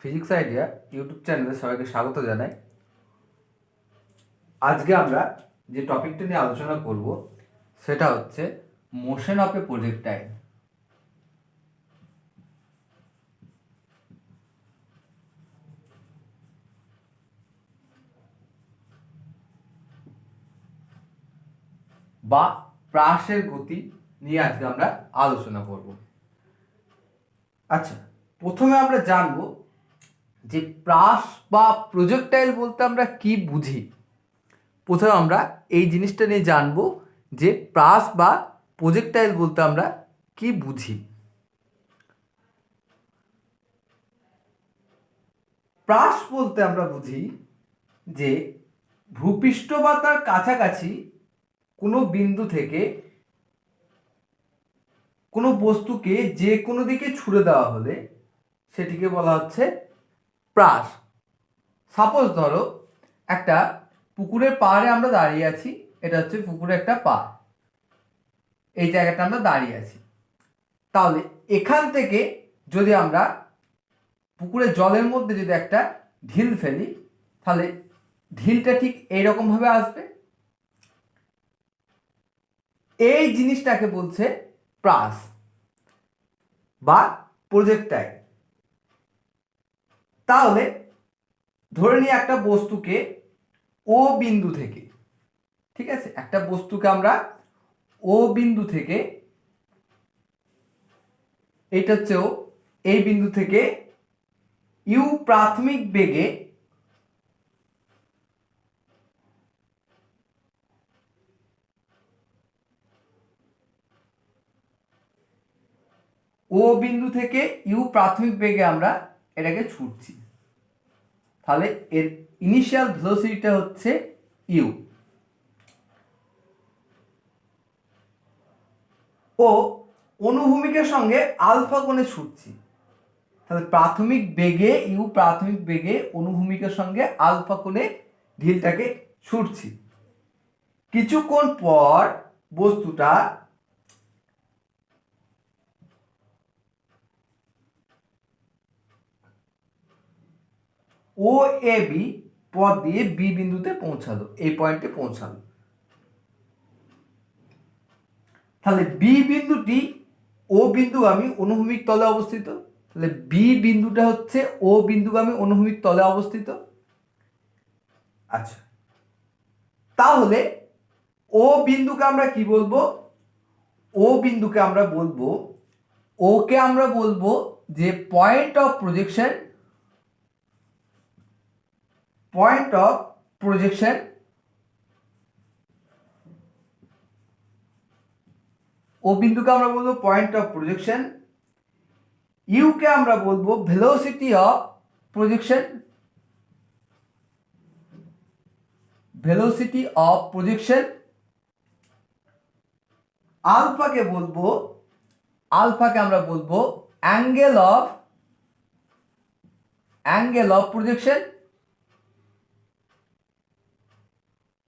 Physics idea YouTube চ্যানেলে সবাইকে স্বাগত জানাই। আজকে আমরা যে টপিকটা নিয়ে আলোচনা করব সেটা হচ্ছে মোশন অফ এ প্রজেক্টাইল। বা প্রাসের গতি নিয়ে আজকে আমরা আলোচনা করব। আচ্ছা, প্রথমে আমরা জানব যে প্রাস বা প্রজেক্টাইল বলতে আমরা কি বুঝি। প্রথমে আমরা এই জিনিসটা নিয়ে জানব যে প্রাস বা প্রজেক্টাইল বলতে আমরা কি বুঝি। প্রাস বলতে আমরা বুঝি যে ভূপৃষ্ঠ বা তার কাছাকাছি কোনো বিন্দু থেকে কোনো বস্তুকে যে কোনো দিকে ছুড়ে দেওয়া হলে সেটিকে বলা হচ্ছে প্রাস। সাপোজ ধরো একটা পুকুরের পাড়ে আমরা দাঁড়িয়ে আছি, এটা হচ্ছে পুকুরের একটা পাড়, এই জায়গাটা আমরা দাঁড়িয়ে আছি। তাহলে এখান থেকে যদি আমরা পুকুরের জলের মধ্যে যদি একটা ঢিল ফেলি তাহলে ঢিলটা ঠিক এইরকমভাবে আসবে। এই জিনিসটাকে বলছে প্রাস বা প্রজেক্টাইল। তাহলে ধরে নিই একটা বস্তুকে ও বিন্দু থেকে, ঠিক আছে, একটা বস্তুকে আমরা ও বিন্দু থেকে, এইটা হচ্ছে ও, এই বিন্দু থেকে ইউ প্রাথমিক বেগে ও বিন্দু থেকে ইউ প্রাথমিক বেগে আমরা এটাকে ছুটছি। তাহলে এর ইনিশিয়াল ভেলোসিটিটা হচ্ছে ইউ। ও অনুভূমিকের সঙ্গে আলফা কোণে ছুটছি। তাহলে প্রাথমিক বেগে ইউ প্রাথমিক বেগে অনুভূমিকের সঙ্গে আলফা কোণে ঢিলটাকে ছুটছি। কিছুক্ষণ পর বস্তুটা ও এ বি পথ দিয়ে বি বিন্দুতে পৌঁছালো, এই পয়েন্টে পৌঁছালো। তাহলে বি বিন্দুটি ও বিন্দুগামী অনুভূমিক তলে অবস্থিত। তাহলে বি বিন্দুটা হচ্ছে ও বিন্দুগামী অনুভূমিক তলে অবস্থিত। আচ্ছা, তাহলে ও বিন্দুকে আমরা কি বলবো? ও বিন্দুকে আমরা বলবো, ওকে আমরা বলবো যে point of projection, point of projection. O বিন্দুকে আমরা বলবো পয়েন্ট অফ প্রজেকশন। ইউকে আমরা বলবো velocity of projection, velocity of projection. আলফাকে বলবো, আলফাকে আমরা বলবো অ্যাঙ্গেল অফ প্রজেকশন।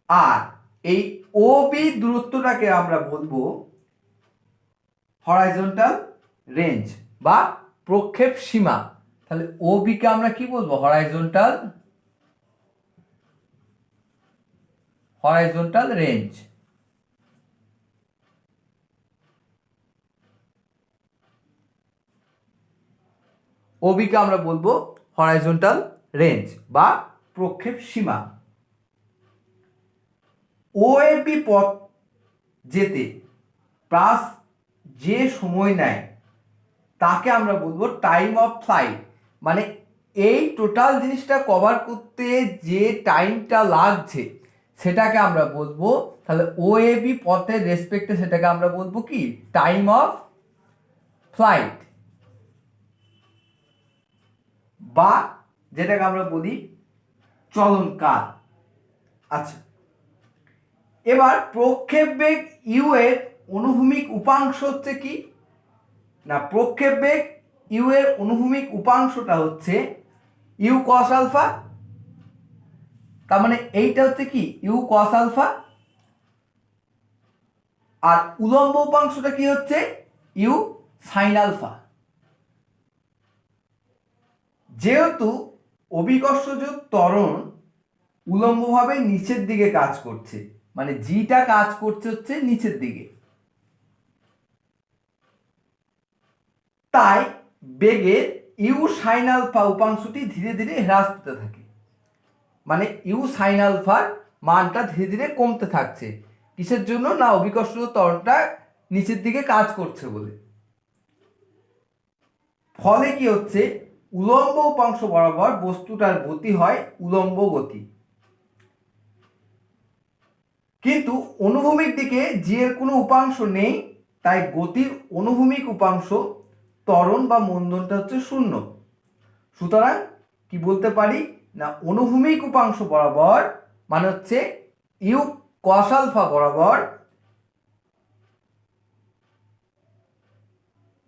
আর এই ও বি দূরত্বটাকে আমরা বলবো হরাইজন্টাল রেঞ্জ বা প্রক্ষেপ সীমা। তাহলে ও বি কে আমরা কি বলবো? Horizontal range. ও বি কে আমরা বলবো হরাইজন্টাল রেঞ্জ বা প্রক্ষেপ সীমা। ও এ বি পথ যেতে প্লাস যে সময় নেয় তাকে আমরা বলবো টাইম অফ ফ্লাইট। মানে এই টোটাল জিনিসটা কভার করতে যে টাইমটা লাগছে সেটাকে আমরা বলবো, তাহলে ও এ বি পথের রেসপেক্টে সেটাকে আমরা বলবো কি? টাইম অফ ফ্লাইট, বা যেটাকে আমরা বলি চলনকাল। আচ্ছা, এবার প্রক্ষেপ বেগ ইউ এর অনুভূমিক উপাংশ হচ্ছে কি না? প্রক্ষেপ বেগ ইউ এর অনুভূমিক উপাংশটা হচ্ছে ইউ কস আলফা। তার মানে এইটা হচ্ছে কি? You cos alpha. আর উলম্ব উপাংশটা কি হচ্ছে? U sine alpha. যেহেতু অভিকর্ষজ ত্বরণ উলম্বভাবে নিচের দিকে কাজ করছে, মানে জিটা কাজ করছে হচ্ছে নিচের দিকে, তাই বেগের ইউ সাইন আলফা উপাংশটি ধীরে ধীরে হ্রাস পেতে থাকে, মানে ইউ সাইন আলফার মানটা ধীরে ধীরে কমতে থাকছে। কিসের জন্য? না অভিকর্ষজ ত্বরণটা নিচের দিকে কাজ করছে বলে। ফলে কি হচ্ছে? উলম্ব উপাংশ বরাবর বস্তুটার গতি হয় উলম্ব গতি, কিন্তু অনুভূমিক দিকে জি এর কোনো উপাংশ নেই, তাই গতির অনুভূমিক উপাংশ ত্বরণ বা মন্দনটা হচ্ছে শূন্য। সুতরাং কি বলতে পারি? না অনুভূমিক উপাংশ বরাবর মানে হচ্ছে ইউ কস আলফা বরাবর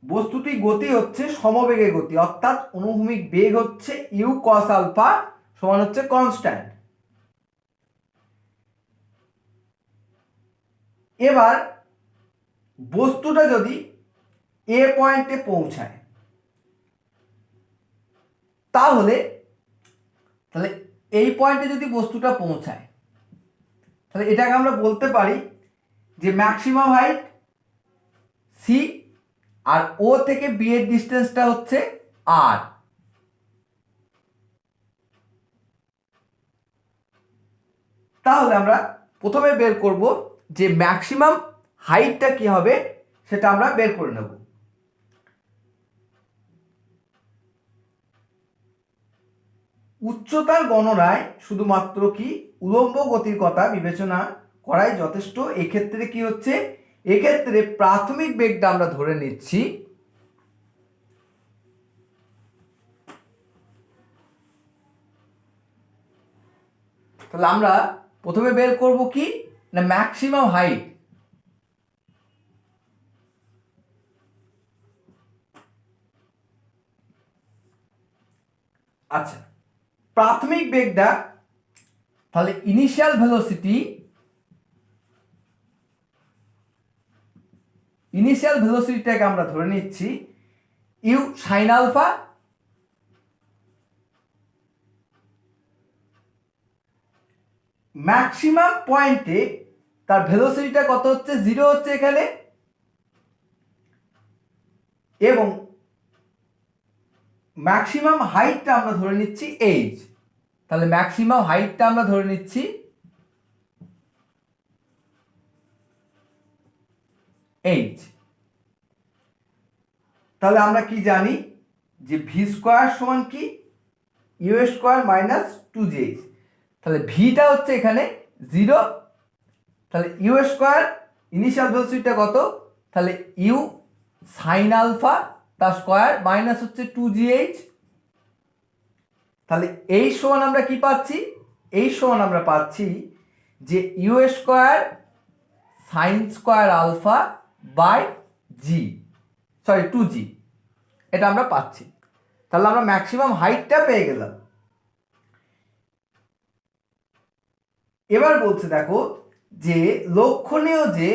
বস্তুটি গতি হচ্ছে সমবেগে গতি, অর্থাৎ অনুভূমিক বেগ হচ্ছে ইউ কস আলফা সমান হচ্ছে কনস্ট্যান্ট। এবার বস্তুটা যদি এ পয়েন্টে পৌঁছায়, তাহলে এই পয়েন্টে যদি বস্তুটা পৌঁছায়, তাহলে এটাকে আমরা বলতে পারি যে ম্যাক্সিমাম হাইট সি, আর ও থেকে বি এর ডিস্টেন্সটা হচ্ছে আর। তাহলে আমরা প্রথমে বের করব যে ম্যাক্সিমাম হাইটটা কি হবে, সেটা আমরা বের করে নেব। উচ্চতার গণনায় শুধুমাত্র কি উলম্ব গতির কথা বিবেচনা করাই যথেষ্ট। এক্ষেত্রে কি হচ্ছে? এক্ষেত্রে প্রাথমিক বেগটা আমরা ধরে নিচ্ছি তাহলে আমরা প্রথমে বের করব কি না ম্যাক্সিমাম হাইট। আচ্ছা, প্রাথমিক বেগটা তাহলে ইনিশিয়াল ভেলোসিটিটাকে আমরা ধরে নিচ্ছি ইউ সাইন আলফা, ম্যাক্সিমাম পয়েন্টে তার ভেলোসিটিটা কত হচ্ছে? 0 হচ্ছে এখানে, এবং ম্যাক্সিমাম হাইটটা আমরা ধরে নিচ্ছি এইচ। তাহলে ম্যাক্সিমাম হাইটটা আমরা ধরে নিচ্ছি এইচ। তাহলে আমরা কি জানি যে ভি স্কোয়ার সমান কি? U square minus 2jh। তাহলে ভিটা হচ্ছে এখানে 0, তাহলে ইউ স্কোয়ার ইনিশিয়াল ভেলোসিটিটা কত? তাহলে ইউ সাইন আলফা তার স্কোয়ার মাইনাস হচ্ছে 2gh। তাহলে এই সমান আমরা কি পাচ্ছি? এই সমান আমরা পাচ্ছি যে u square sine square alpha by g, sorry 2g, এটা আমরা পাচ্ছি। তাহলে আমরা ম্যাক্সিমাম হাইটটা পেয়ে গেলাম। এবার বলছে দেখো যে লক্ষণীয় যে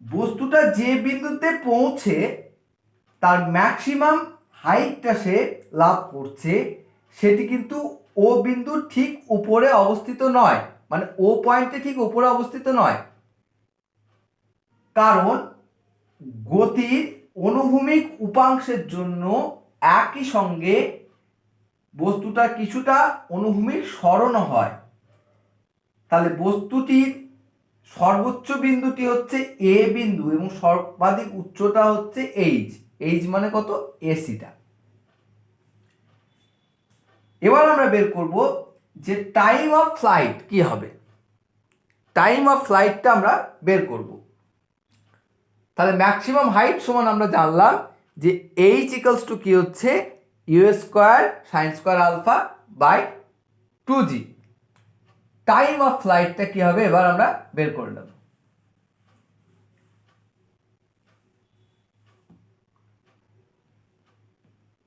বস্তুটা যে বিন্দুতে পৌঁছে তার ম্যাক্সিমাম হাইটটা সে লাভ করছে, সেটি কিন্তু ও বিন্দুর ঠিক উপরে অবস্থিত নয়, মানে ও পয়েন্টে ঠিক উপরে অবস্থিত নয়, কারণ গতির অনুভূমিক উপাংশের জন্য একই সঙ্গে বস্তুটা কিছুটা অনুভূমিক সরণ হয়। তাহলে বস্তুটির সর্বোচ্চ বিন্দুটি হচ্ছে এ বিন্দু এবং সর্বাধিক উচ্চতা হচ্ছে এইচ। এইচ মানে কত? এসিটা। এবার আমরা বের করব যে টাইম অফ ফ্লাইট কি হবে। টাইম অফ ফ্লাইটটা আমরা বের করব। তাহলে ম্যাক্সিমাম হাইট সমান আমরা জানলাম যে এইচ ইকুয়ালস টু কি হচ্ছে? U square sine square alpha by 2g। Time of ফ্লাইটটা কি হবে এবার আমরা বের করে নেব।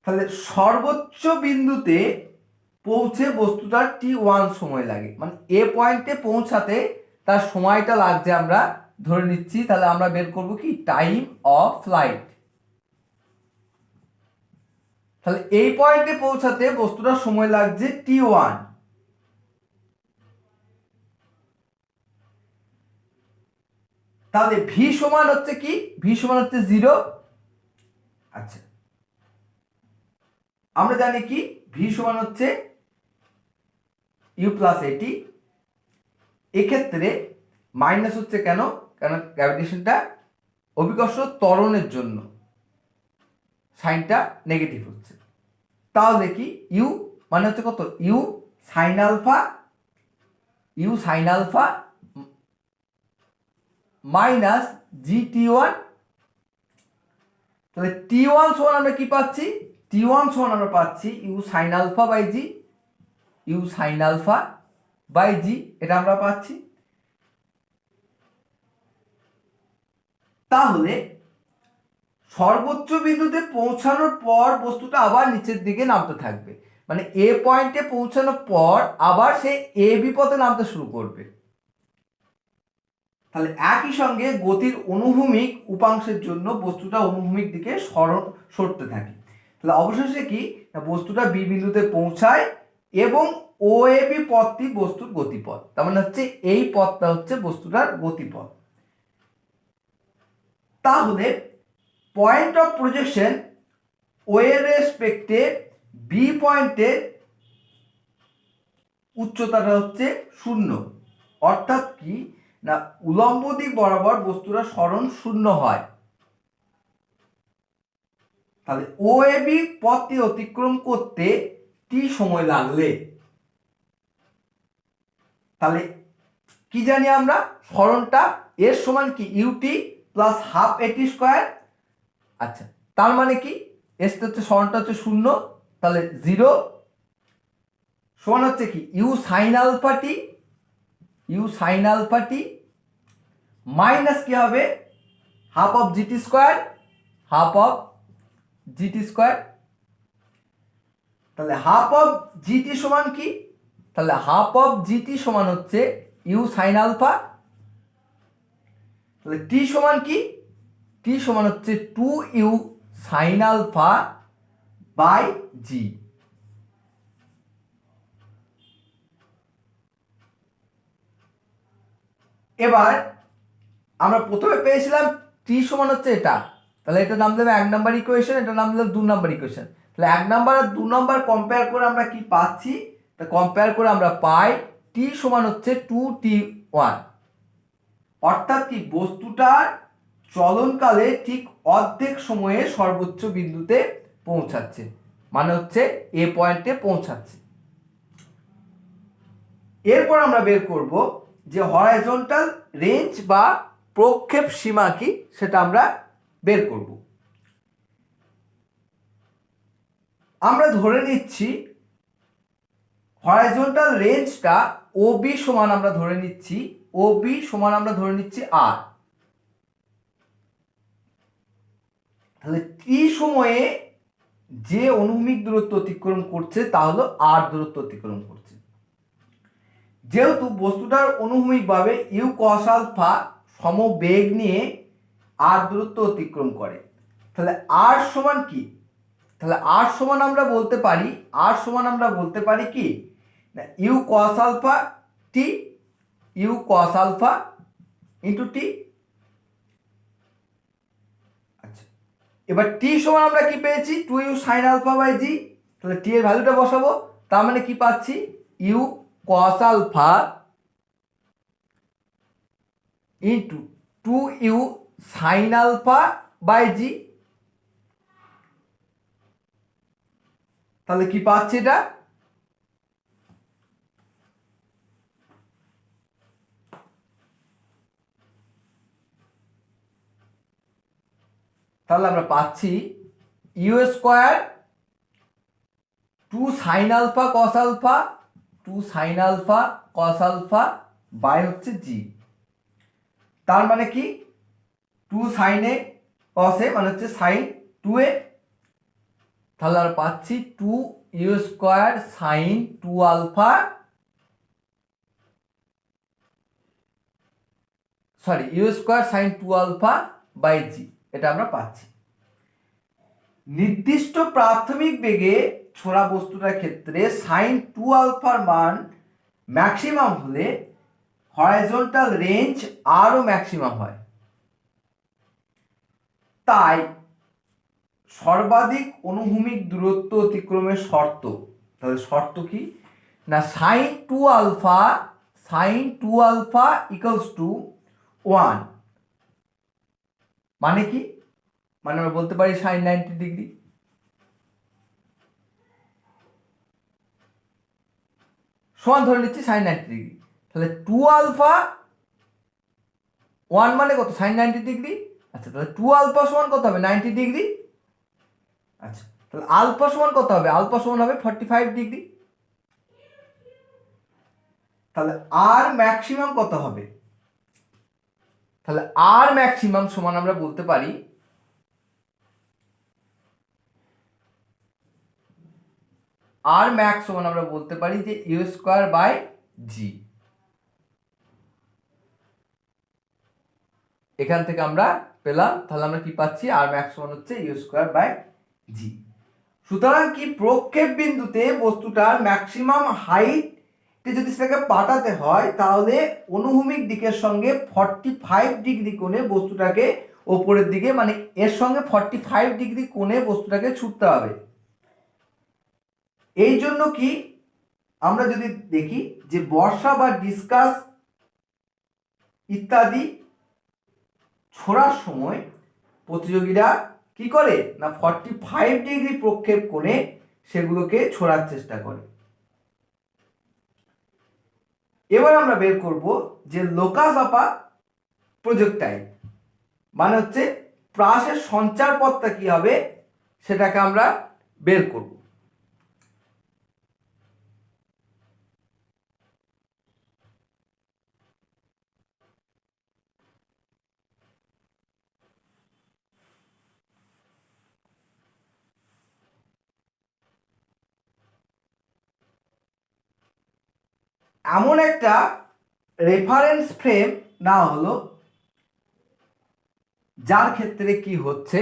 তাহলে সর্বোচ্চ বিন্দুতে পৌঁছে বস্তুটার t1 সময় লাগে, মানে এ পয়েন্টে পৌঁছাতে তার সময়টা লাগছে আমরা ধরে নিচ্ছি। তাহলে আমরা বের করব কি? Time of flight. তাহলে এই পয়েন্টে পৌঁছাতে বস্তুটার সময় লাগছে t1। তাহলে ভি সমান হচ্ছে কি, ভি সমান হচ্ছে 0। আচ্ছা, আমরা জানি কি ভি সমান হচ্ছে ইউ প্লাস এটি। এক্ষেত্রে মাইনাস হচ্ছে কেন, কারণ গ্র্যাভিটেশনটা অভিকর্ষ ত্বরণের জন্য সাইনটা নেগেটিভ হচ্ছে। তাহলে কি ইউ মানে হচ্ছে কত, u sine alpha, u sine alpha minus g t1। তাহলে t1 সমান আমরা কি পাচ্ছি, t1 সমান আমরা পাচ্ছি u sine alpha by g, u sine alpha by g, এটা আমরা পাচ্ছি। তাহলে সর্বোচ্চ বিন্দুতে পৌঁছানোর পর বস্তুটা আবার নিচের দিকে নামতে থাকবে, মানে এ পয়েন্টে পৌঁছানোর পর আবার সে এ বি পথে নামতে শুরু করবে। তাহলে একই সঙ্গে গতির অনুভূমিক উপাংশের জন্য বস্তুটা অনুভূমিক দিকে সরতে থাকে। তাহলে অবশেষে কি, বস্তুটা বি বিন্দুতে পৌঁছায় এবং ও এ বি পথটি বস্তুর গতিপথ। তার মানে হচ্ছে এই পথটা হচ্ছে বস্তুটার গতিপথ। তাহলে পয়েন্ট অফ প্রজেকশন ও এর রেসপেক্টে বি পয়েন্টের উচ্চতাটা হচ্ছে 0। অর্থাৎ কি না, উলম্ব দিক বরাবর বস্তুরা সরণ 0 হয়। তাহলে ও এ বি পথটি অতিক্রম করতে টি সময় লাগলে, তাহলে কি জানি আমরা, সরণটা এর সমান কি ইউটি প্লাস হাফ এটি স্কোয়ার। আচ্ছা, তার মানে কি এসটা হচ্ছে সরণটা হচ্ছে 0, তাহলে 0 সমান হচ্ছে কি u sine alpha t, u sine alpha t minus কি হবে half of g t square, half of g t square. তাহলে হাফ অফ জিটি সমান কি, তাহলে হাফ অফ জিটি সমান হচ্ছে ইউ সাইন আলফা। তাহলে টি সমান কি, টি সমান হচ্ছে 2u সাইন আলফা বাই জি। এবার আমরা প্রথমে পেয়েছিলাম টি সমান হচ্ছে এটা, তাহলে এটা নাম দেবে 1 নাম্বার ইকুয়েশন, এটা নাম দেবে 2 নাম্বার ইকুয়েশন। তাহলে 1 নাম্বার আর 2 নাম্বার কম্পেয়ার করে আমরা কি পাচ্ছি, তা কম্পেয়ার করে আমরা পাই টি সমান হচ্ছে 2t1। অর্থাৎ কি বস্তুটার চলনকালে ঠিক অর্ধেক সময়ে সর্বোচ্চ বিন্দুতে পৌঁছাচ্ছে, মানে হচ্ছে এ পয়েন্টে পৌঁছাচ্ছে। এরপর আমরা বের করব যে হরাইজন্টাল রেঞ্জ বা প্রক্ষেপ সীমা কি, সেটা আমরা বের করব। আমরা ধরে নিচ্ছি হরাইজন্টাল রেঞ্জটা ও বি সমান আমরা ধরে নিচ্ছি, ও বি সমান আমরা ধরে নিচ্ছি আর। তাহলে টি সময়ে যে অনুভূমিক দূরত্ব অতিক্রম করছে তা হলো আর দূরত্ব অতিক্রম করছে। যেহেতু বস্তুটার অনুভূমিকভাবে ইউ কস আলফা সমবেগ নিয়ে আর দূরত্ব অতিক্রম করে, তাহলে আর সমান কি, তাহলে আর সমান আমরা বলতে পারি, আর সমান আমরা বলতে পারি কি না u cos alpha t, u cos alpha into t. আচ্ছা, এবার টি সমান আমরা কি পেয়েছি 2u sine alpha by g. তাহলে টি এর ভ্যালুটা বসাবো, তার মানে কি পাচ্ছি u cos alpha into 2u sine alpha by g. তাহলে কি পাচ্ছি এটা, তাহলে আমরা পাচ্ছি u square 2 sine alpha cos alpha, 2 sine alpha cos alpha by হচ্ছে জি। তার মানে কি 2 সাইনে কসে মানে হচ্ছে সাইন 2a। তাহলে আমরা পাচ্ছি 2 u square sine 2 alpha, sorry u square sine 2 alpha by g, এটা আমরা পাচ্ছি। নির্দিষ্ট প্রাথমিক বেগে ছোড়া বস্তুটার ক্ষেত্রে সাইন 2 আলফার মান ম্যাক্সিমাম হলে হরাইজন্টাল রেঞ্জ আরও ম্যাক্সিমাম হয়। তাই সর্বাধিক অনুভূমিক দূরত্ব অতিক্রমের শর্ত, তাহলে শর্ত কি না সাইন 2 আলফা ইকুয়ালস টু 1, মানে কি, মানে আমরা বলতে পারি সাইন 90 ডিগ্রি। সমান ধরে নিচ্ছি সাইন 90 ডিগ্রি, তাহলে 2 আলফা 1 মানে কত সাইন 90 ডিগ্রি। আচ্ছা, তাহলে 2 আলফা সমান কত হবে 90 ডিগ্রি। আচ্ছা, তাহলে আলফা সমান কত হবে, আলফা সমান হবে 45 ডিগ্রি। তাহলে আর ম্যাক্সিমাম কত হবে, তাহলে আর ম্যাক্সিমাম সমান আমরা বলতে পারি আর ম্যাক্স সমান আমরা বলতে পারি যে ইউ স্কোয়ার বাই জি। এখান থেকে আমরা পেলাম, তাহলে আমরা কি পাচ্ছি আর ম্যাক্স সমান হচ্ছে ইউ স্কোয়ার বাই জি। সুতরাং কি প্রক্ষেপ বিন্দুতে বস্তুটার ম্যাক্সিমাম হাইট যদি সেটাকে পাঠাতে হয় তাহলে অনুভূমিক দিকের সঙ্গে 45 ডিগ্রি কোণে বস্তুটাকে ওপরের দিকে, মানে এর সঙ্গে 45 ডিগ্রি কোণে বস্তুটাকে ছুটতে হবে। এই জন্য কি আমরা যদি দেখি যে বর্ষা বা ডিসকাস ইত্যাদি ছোড়ার সময় প্রতিযোগীরা কি করে না 45 ডিগ্রি প্রক্ষেপ কোণে সেগুলোকে ছোড়ার চেষ্টা করে। এবার আমরা বের করব যে লোকাস আপা প্রজেক্টাইল, মানে হচ্ছে প্রাসের সঞ্চার পথটা কি হবে সেটাকে আমরা বের করব। এমন একটা রেফারেন্স ফ্রেম না হলো যার ক্ষেত্রে কি হচ্ছে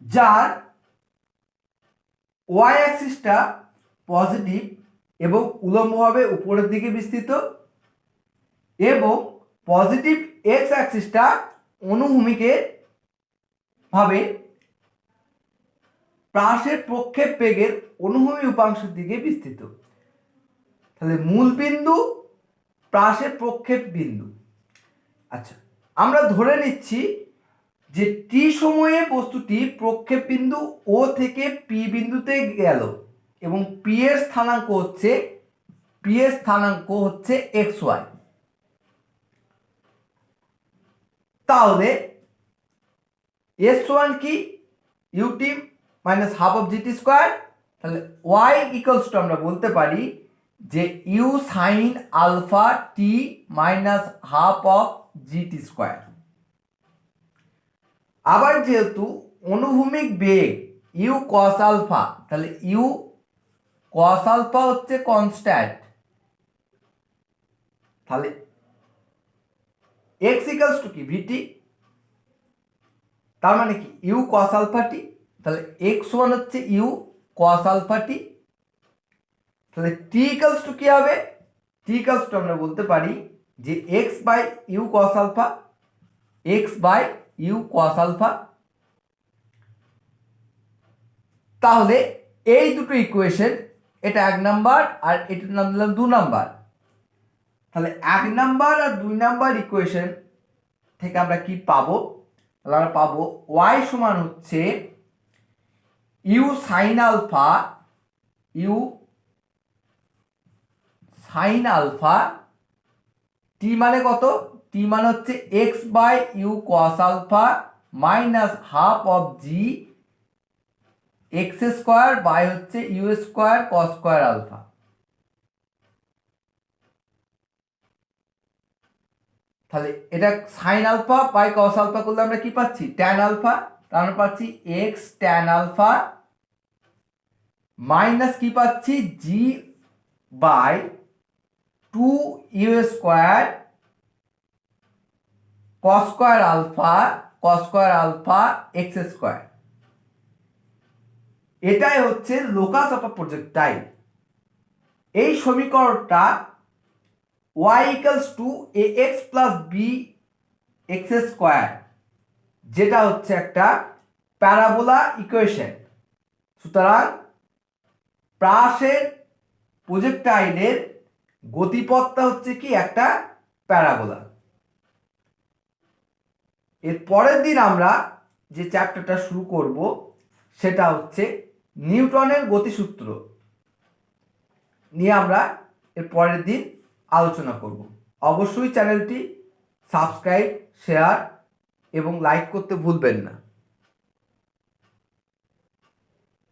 যার ওয়াই অ্যাক্সিসটা পজিটিভ এবং উলম্বভাবে উপরের দিকে বিস্তৃত এবং পজিটিভ এক্স অ্যাক্সিসটা অনুভূমিকের ভাবে প্রাসের প্রক্ষেপ বেগের অনুভূমিক উপাংশের দিকে বিস্তৃত। তাহলে মূল বিন্দু প্রাসের প্রক্ষেপ বিন্দু। আচ্ছা, আমরা ধরে নিচ্ছি যে টি সময়ে বস্তুটি প্রক্ষেপ বিন্দু ও থেকে পি বিন্দুতে গেল এবং পি এর স্থানাঙ্ক হচ্ছে এক্স ওয়াই। তাহলে এস ওয়ান কি u t minus half of g t square, তাহলে ওয়াই ইকুয়ালস টু আমরা বলতে পারি যে u sine alpha t minus half of g t square. আবার যেহেতু অনুভূমিক বেগ ইউ কস আলফা, তাহলে ইউ কস আলফা হচ্ছে কনস্ট্যান্ট, তাহলে এক্স ইকুয়ালস টু কি ভিটি, তার মানে কি ইউ কস আলফা টি, তাহলে এক্স ওয়ান হচ্ছে ইউ কস আলফা টি। তাহলে টি ইকুয়ালস টু কি হবে, টি ইকুয়ালস টু আমরা বলতে পারি যে x by u cos alpha, x by u cos alpha. তাহলে এই দুটো ইকুয়েশন, এটা 1 নাম্বার আর এটার নাম দিলাম 2 নাম্বার। তাহলে 1 নাম্বার আর 2 নাম্বার ইকুয়েশন থেকে আমরা কি পাবো? তাহলে আমরা পাবো y সমান হচ্ছে u sine alpha, u sine alpha, t মানে কত? টি মানে হচ্ছে x by u cos alpha minus half of g x square by হচ্ছে u square cos square alpha. তাহলে এটা sine alpha by cos alpha করলে আমরা কি পাচ্ছি? Tan alpha. তার আমরা পাচ্ছি এক্স ট্যান আলফা মাইনাস কি পাচ্ছি? G by 2 u square cos square alpha x square. এটাই হচ্ছে লোকাস অফ আ প্রজেক্টাইল। এই সমীকরণটা y equals to ax plus b x square, যেটা হচ্ছে একটা প্যারাবোলা ইকুয়েশন। সুতরাং প্রাসের প্রজেক্টাইলের গতিপথটা হচ্ছে কি? একটা প্যারাবোলা। এর পরের দিন আমরা যে চ্যাপ্টারটা শুরু করব সেটা হচ্ছে নিউটনের গতিসূত্র নিয়ে আমরা এর পরের দিন আলোচনা করব। অবশ্যই চ্যানেলটি সাবস্ক্রাইব, শেয়ার এবং লাইক করতে ভুলবেন না।